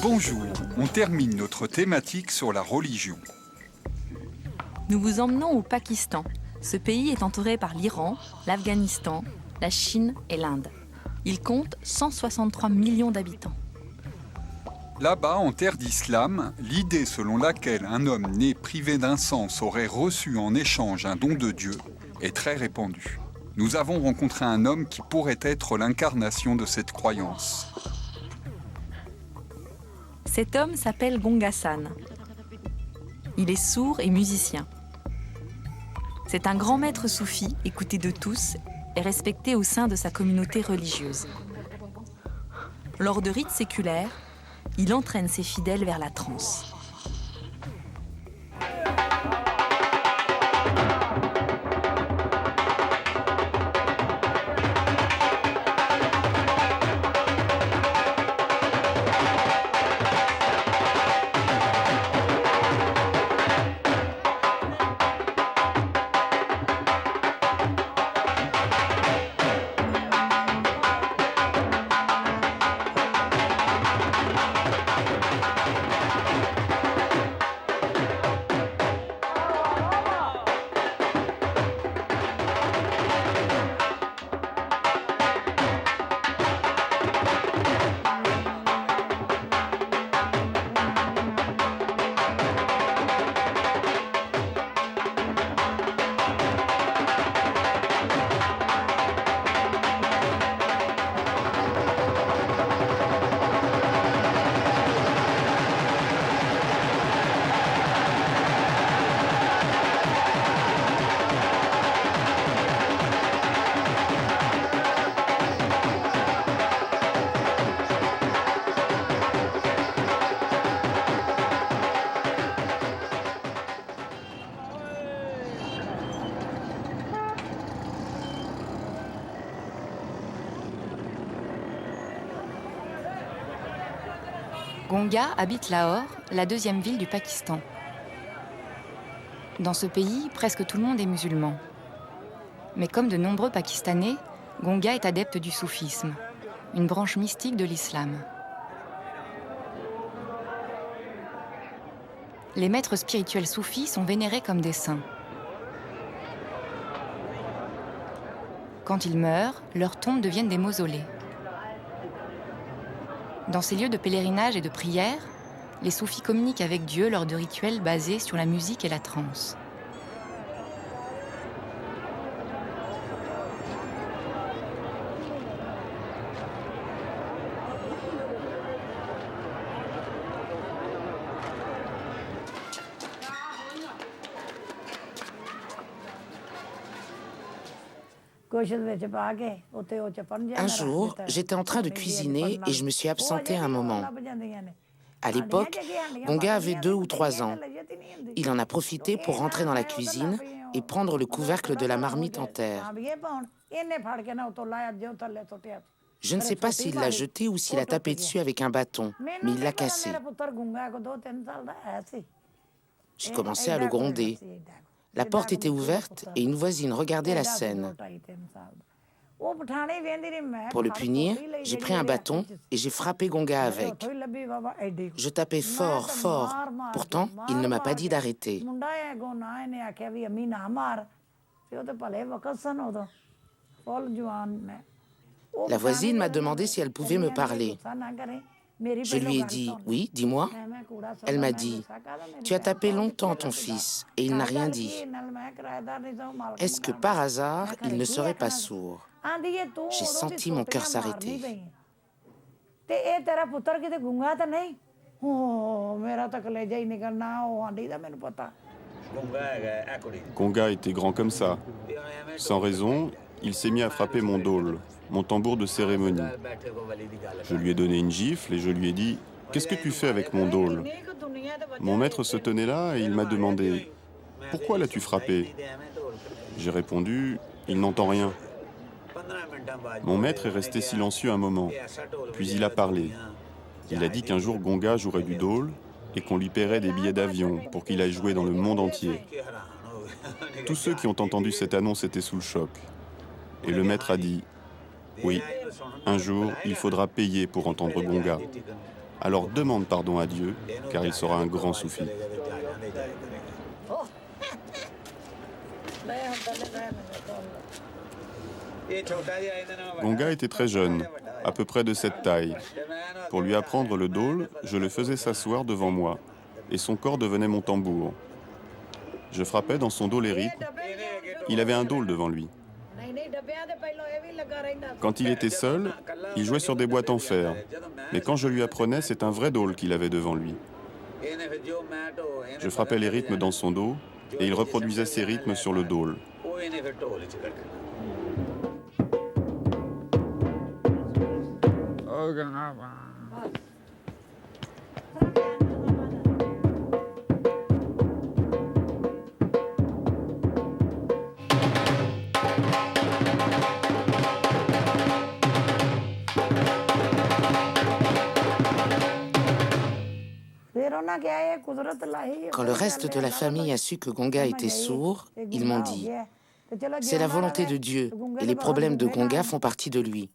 Bonjour, on termine notre thématique sur la religion. Nous vous emmenons au Pakistan. Ce pays est entouré par l'Iran, l'Afghanistan, la Chine et l'Inde. Il compte 163 millions d'habitants. Là-bas, en terre d'islam, l'idée selon laquelle un homme né privé d'un sens aurait reçu en échange un don de Dieu est très répandue. Nous avons rencontré un homme qui pourrait être l'incarnation de cette croyance. Cet homme s'appelle Gongassan. Il est sourd et musicien. C'est un grand maître soufi, écouté de tous et respecté au sein de sa communauté religieuse. Lors de rites séculaires, il entraîne ses fidèles vers la transe. Gonga habite Lahore, la deuxième ville du Pakistan. Dans ce pays, presque tout le monde est musulman. Mais comme de nombreux Pakistanais, Gonga est adepte du soufisme, une branche mystique de l'islam. Les maîtres spirituels soufis sont vénérés comme des saints. Quand ils meurent, leurs tombes deviennent des mausolées. Dans ces lieux de pèlerinage et de prière, les soufis communiquent avec Dieu lors de rituels basés sur la musique et la transe. Un jour, j'étais en train de cuisiner et je me suis absentée un moment. À l'époque, Gonga avait 2 ou 3 ans. Il en a profité pour rentrer dans la cuisine et prendre le couvercle de la marmite en terre. Je ne sais pas s'il l'a jeté ou s'il a tapé dessus avec un bâton, mais il l'a cassé. J'ai commencé à le gronder. La porte était ouverte et une voisine regardait la scène. Pour le punir, j'ai pris un bâton et j'ai frappé Gonga avec. Je tapais fort, fort. Pourtant, il ne m'a pas dit d'arrêter. La voisine m'a demandé si elle pouvait me parler. Je lui ai dit « Oui, dis-moi ». Elle m'a dit « Tu as tapé longtemps ton fils et il n'a rien dit. Est-ce que par hasard, il ne serait pas sourd ?» J'ai senti mon cœur s'arrêter. Gonga était grand comme ça. Sans raison, il s'est mis à frapper mon dôle, mon tambour de cérémonie. Je lui ai donné une gifle et je lui ai dit « Qu'est-ce que tu fais avec mon dôle ?» Mon maître se tenait là et il m'a demandé « Pourquoi l'as-tu frappé ?» J'ai répondu « Il n'entend rien. » Mon maître est resté silencieux un moment, puis il a parlé. Il a dit qu'un jour Gonga jouerait du dôle et qu'on lui paierait des billets d'avion pour qu'il aille jouer dans le monde entier. Tous ceux qui ont entendu cette annonce étaient sous le choc. Et le maître a dit « Oui, un jour, il faudra payer pour entendre Gonga. Alors demande pardon à Dieu, car il sera un grand soufi. » Gonga était très jeune, à peu près de cette taille. Pour lui apprendre le dôle, je le faisais s'asseoir devant moi, et son corps devenait mon tambour. Je frappais dans son dos les rythmes. Il avait un dôle devant lui. Quand il était seul, il jouait sur des boîtes en fer. Mais quand je lui apprenais, c'est un vrai dôle qu'il avait devant lui. Je frappais les rythmes dans son dos, et il reproduisait ces rythmes sur le dôle. Quand le reste de la famille a su que Gonga était sourd, ils m'ont dit « C'est la volonté de Dieu et les problèmes de Gonga font partie de lui.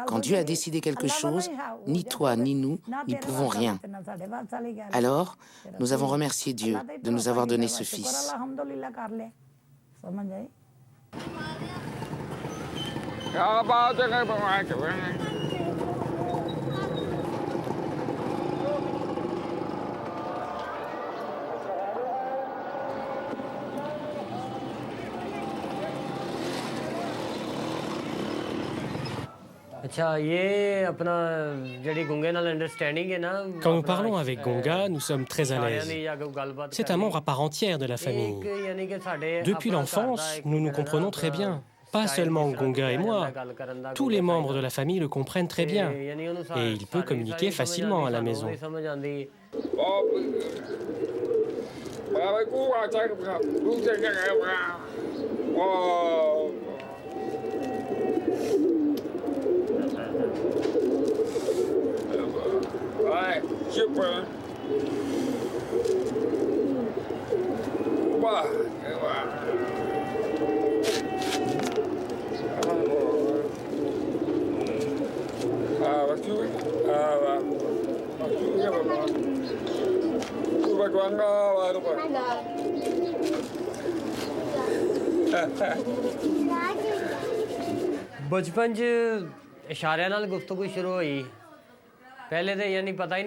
Quand Dieu a décidé quelque chose, ni toi ni nous n'y pouvons rien. Alors, nous avons remercié Dieu de nous avoir donné ce fils. » Quand nous parlons avec Gonga, nous sommes très à l'aise. C'est un membre à part entière de la famille. Depuis l'enfance, nous nous comprenons très bien. Pas seulement Gonga et moi, tous les membres de la famille le comprennent très bien. Et il peut communiquer facilement à la maison.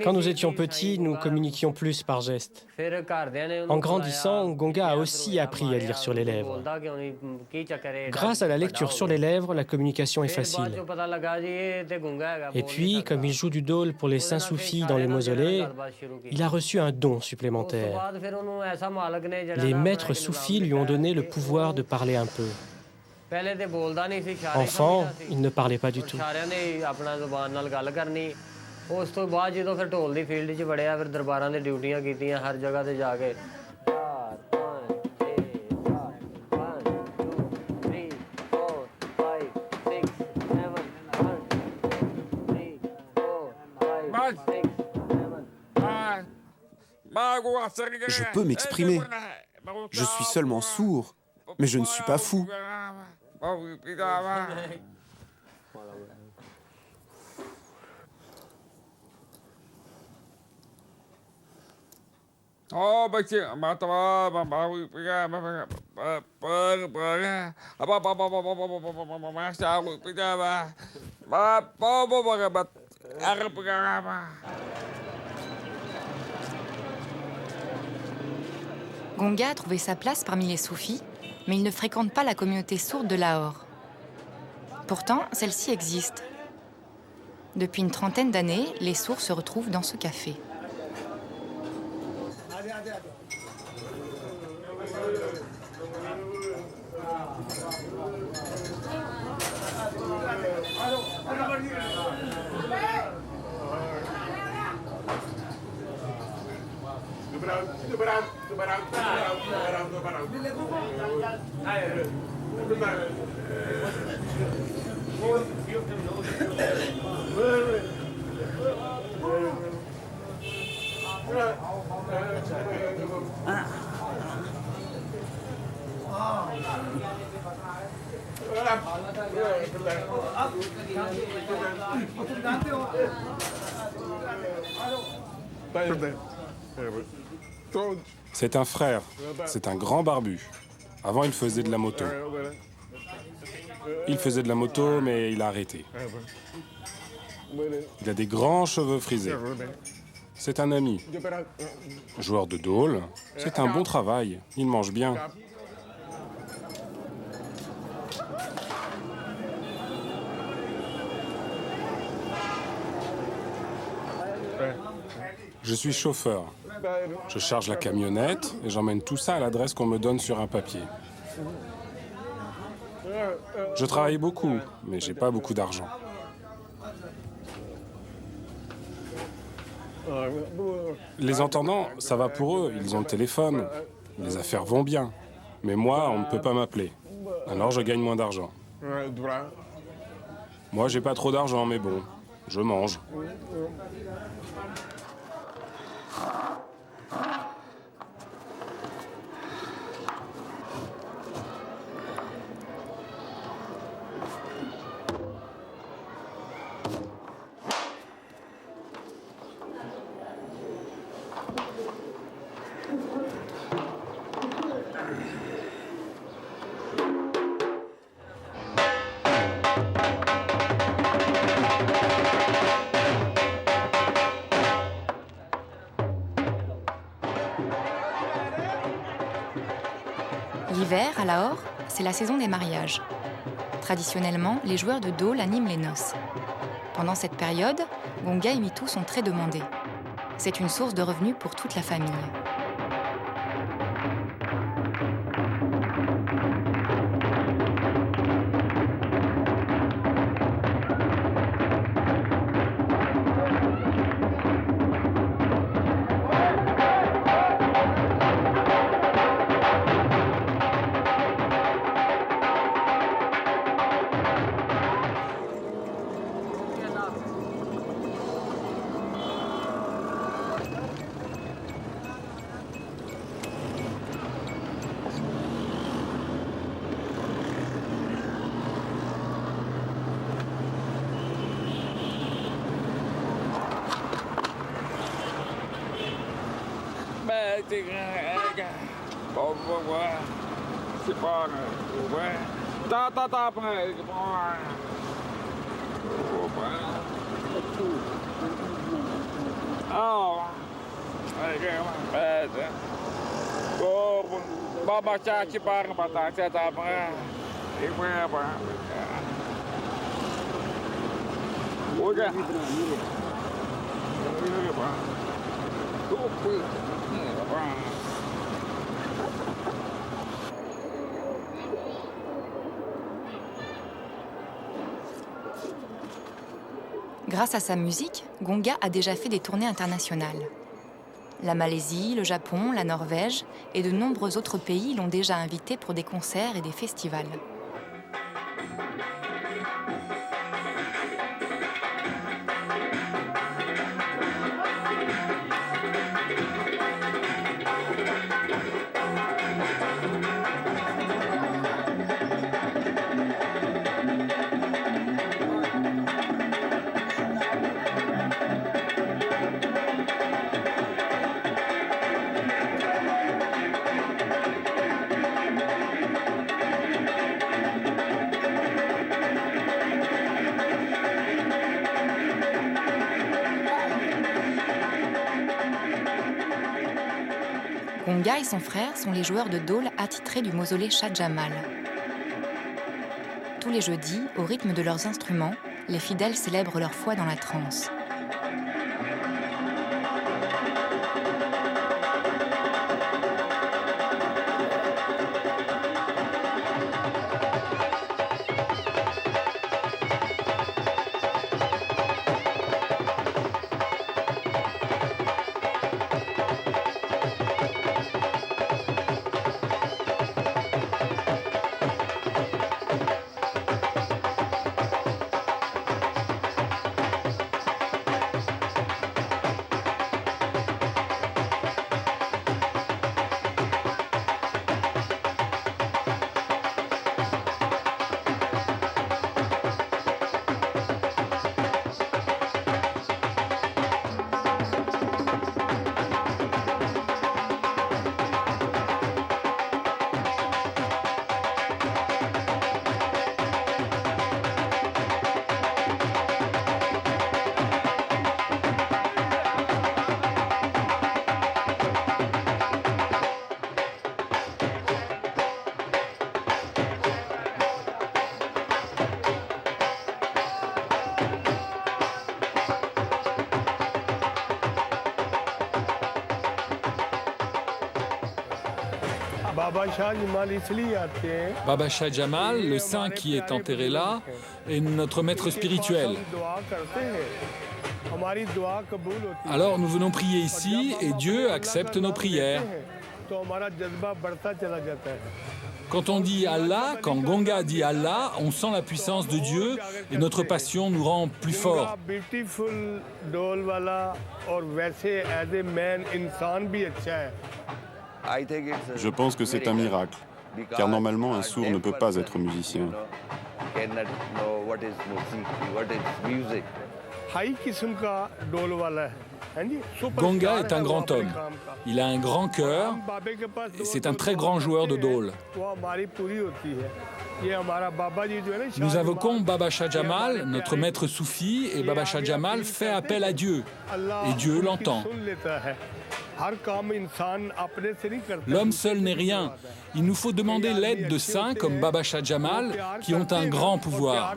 Quand nous étions petits, nous communiquions plus par gestes. En grandissant, Gonga a aussi appris à lire sur les lèvres. Grâce à la lecture sur les lèvres, la communication est facile. Et puis, comme il joue du dôle pour les saints soufis dans les mausolées, il a reçu un don supplémentaire. Les maîtres soufis lui ont donné le pouvoir de parler un peu. Enfant, il ne parlait pas du tout. ਉਸ ਤੋਂ ਬਾਅਦ ਜਦੋਂ ਫਿਰ ਢੋਲ ਦੀ ਫੀਲਡ 'ਚ ਵੜਿਆ ਫਿਰ ਦਰਬਾਰਾਂ ਦੇ ਡਿਊਟੀਆਂ ਕੀਤੀਆਂ ਹਰ ਜਗ੍ਹਾ ਤੇ ਜਾ ਕੇ 4 Je peux m'exprimer. Je suis seulement sourd, mais je ne suis pas fou. Gonga a trouvé sa place parmi les soufis, mais il ne fréquente pas la communauté sourde de Lahore. Pourtant, celle-ci existe. Depuis une trentaine d'années, les sourds se retrouvent dans ce café. C'est un frère, c'est un grand barbu. Avant, il faisait de la moto. Il faisait de la moto, mais il a arrêté. Il a des grands cheveux frisés. C'est un ami. Joueur de dôle, c'est un bon travail. Il mange bien. Je suis chauffeur. Je charge la camionnette et j'emmène tout ça à l'adresse qu'on me donne sur un papier. Je travaille beaucoup, mais j'ai pas beaucoup d'argent. Les entendants, ça va pour eux, ils ont le téléphone. Les affaires vont bien. Mais moi, on ne peut pas m'appeler. Alors je gagne moins d'argent. Moi, j'ai pas trop d'argent, mais bon, je mange. L'hiver, à Lahore, c'est la saison des mariages. Traditionnellement, les joueurs de dôle animent les noces. Pendant cette période, Gonga et Mitu sont très demandés. C'est une source de revenus pour toute la famille. Grâce à sa musique, Gonga a déjà fait des tournées internationales. La Malaisie, le Japon, la Norvège et de nombreux autres pays l'ont déjà invité pour des concerts et des festivals. Gonga et son frère sont les joueurs de dôle attitrés du mausolée Shah Jamal. Tous les jeudis, au rythme de leurs instruments, les fidèles célèbrent leur foi dans la transe. Baba Shah Jamal, le saint qui est enterré là, est notre maître spirituel. Alors nous venons prier ici et Dieu accepte nos prières. Quand on dit Allah, quand Gonga dit Allah, on sent la puissance de Dieu et notre passion nous rend plus forts. Je pense que c'est un miracle, car normalement un sourd ne peut pas être musicien. Gonga est un grand homme. Il a un grand cœur et c'est un très grand joueur de dôle. Nous invoquons Baba Shah Jamal, notre maître soufi, et Baba Shah Jamal fait appel à Dieu. Et Dieu l'entend. L'homme seul n'est rien. Il nous faut demander l'aide de saints comme Baba Shah Jamal qui ont un grand pouvoir.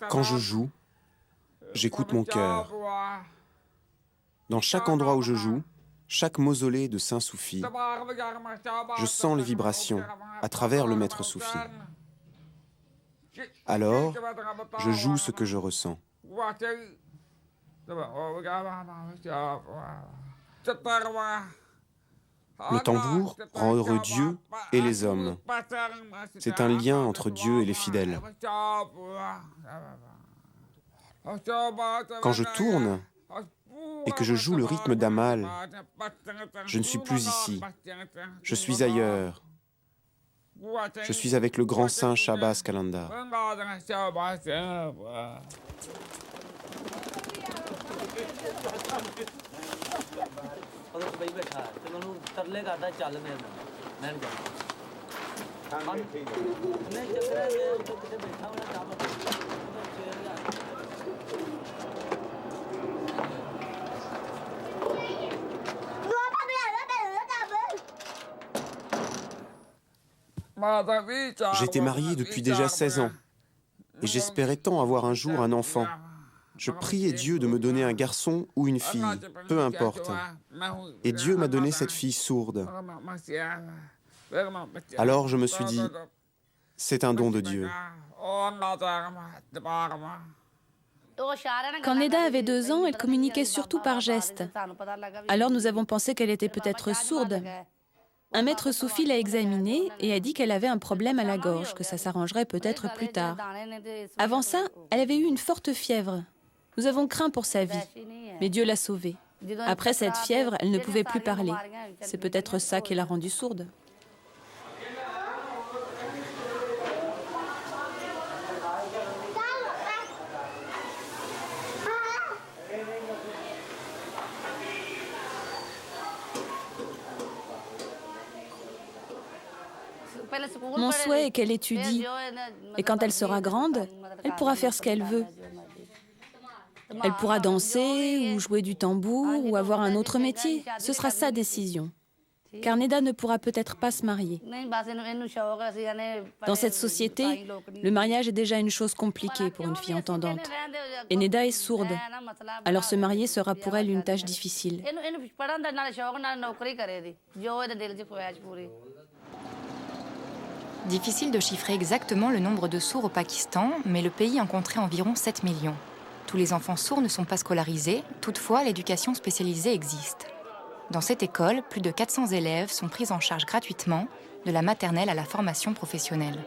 Quand je joue, j'écoute mon cœur. Dans chaque endroit où je joue, chaque mausolée de saint soufi, je sens les vibrations à travers le maître soufi. Alors, je joue ce que je ressens. Le tambour rend heureux Dieu et les hommes. C'est un lien entre Dieu et les fidèles. Quand je tourne et que je joue le rythme d'Amal, je ne suis plus ici. Je suis ailleurs. Je suis avec le grand saint Shahbaz Qalandar. J'étais marié depuis déjà 16 ans et j'espérais tant avoir un jour un enfant. Je priais Dieu de me donner un garçon ou une fille, peu importe. Et Dieu m'a donné cette fille sourde. Alors je me suis dit, c'est un don de Dieu. Quand Neda avait 2 ans, elle communiquait surtout par gestes. Alors nous avons pensé qu'elle était peut-être sourde. Un maître soufi l'a examinée et a dit qu'elle avait un problème à la gorge, que ça s'arrangerait peut-être plus tard. Avant ça, elle avait eu une forte fièvre. Nous avons craint pour sa vie, mais Dieu l'a sauvée. Après cette fièvre, elle ne pouvait plus parler. C'est peut-être ça qui l'a rendue sourde. Mon souhait est qu'elle étudie, et quand elle sera grande, elle pourra faire ce qu'elle veut. Elle pourra danser, ou jouer du tambour, ou avoir un autre métier. Ce sera sa décision. Car Neda ne pourra peut-être pas se marier. Dans cette société, le mariage est déjà une chose compliquée pour une fille entendante. Et Neda est sourde. Alors se marier sera pour elle une tâche difficile. Difficile de chiffrer exactement le nombre de sourds au Pakistan, mais le pays en compterait environ 7 millions. Tous les enfants sourds ne sont pas scolarisés, toutefois l'éducation spécialisée existe. Dans cette école, plus de 400 élèves sont pris en charge gratuitement, de la maternelle à la formation professionnelle.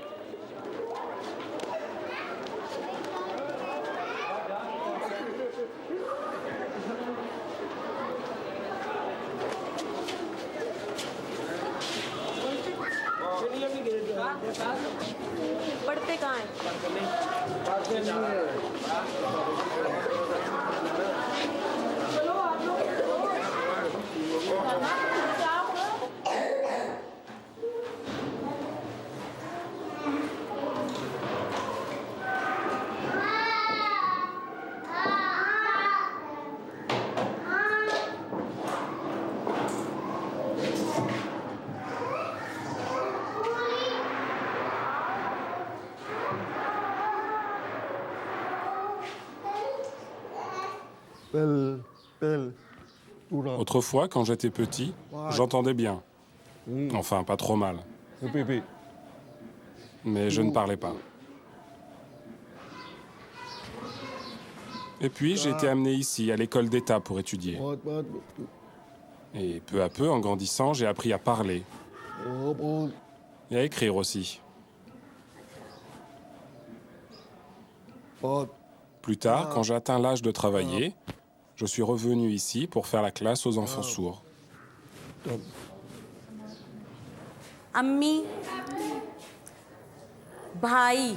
Autrefois, quand j'étais petit, j'entendais bien. Enfin, pas trop mal. Mais je ne parlais pas. Et puis, j'ai été amené ici, à l'école d'État, pour étudier. Et peu à peu, en grandissant, j'ai appris à parler. Et à écrire aussi. Plus tard, quand j'ai atteint l'âge de travailler, je suis revenu ici pour faire la classe aux enfants sourds. Ammi, bhai,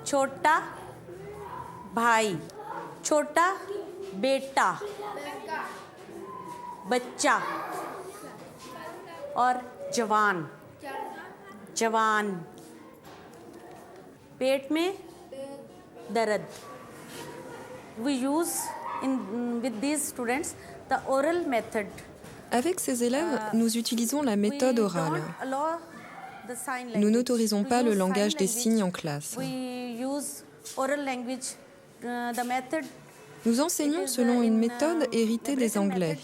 chota, bhai, chota, beta, बच्चा और जवान जवान पेट में दर्द we use with these students the oral method. Avec ces élèves, nous utilisons la méthode orale. Nous n'autorisons pas le langage des signes en classe. Nous enseignons selon une méthode héritée des Anglais.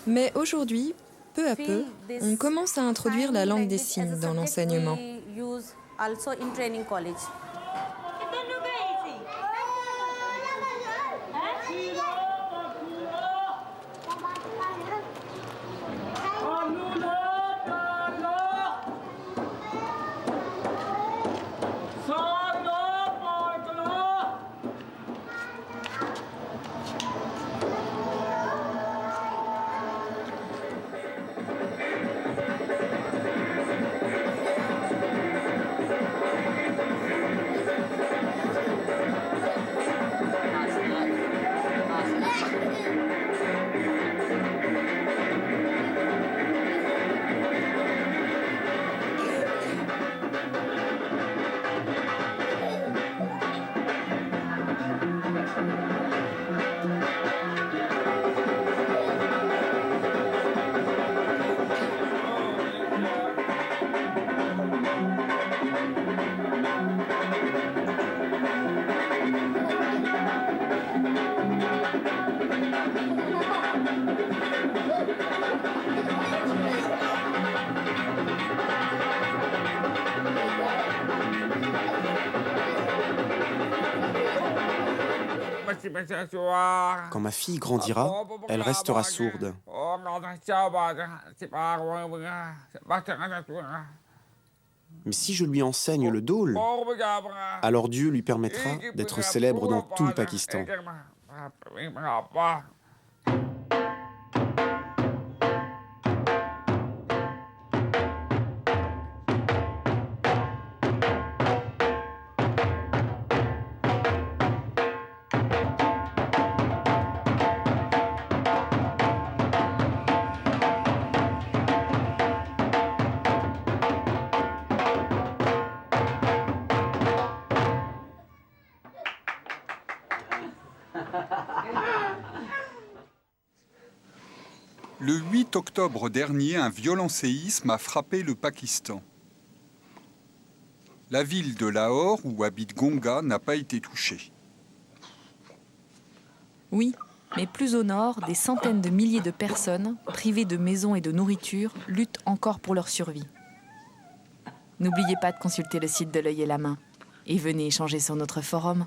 Mais aujourd'hui, peu à peu, on commence à introduire la langue des signes dans l'enseignement. Quand ma fille grandira, elle restera sourde. Mais si je lui enseigne le dhol, alors Dieu lui permettra d'être célèbre dans tout le Pakistan. Le 8 octobre dernier, un violent séisme a frappé le Pakistan. La ville de Lahore, où habite Gonga, n'a pas été touchée. Oui, mais plus au nord, des centaines de milliers de personnes, privées de maisons et de nourriture, luttent encore pour leur survie. N'oubliez pas de consulter le site de l'Œil et la Main. Et venez échanger sur notre forum.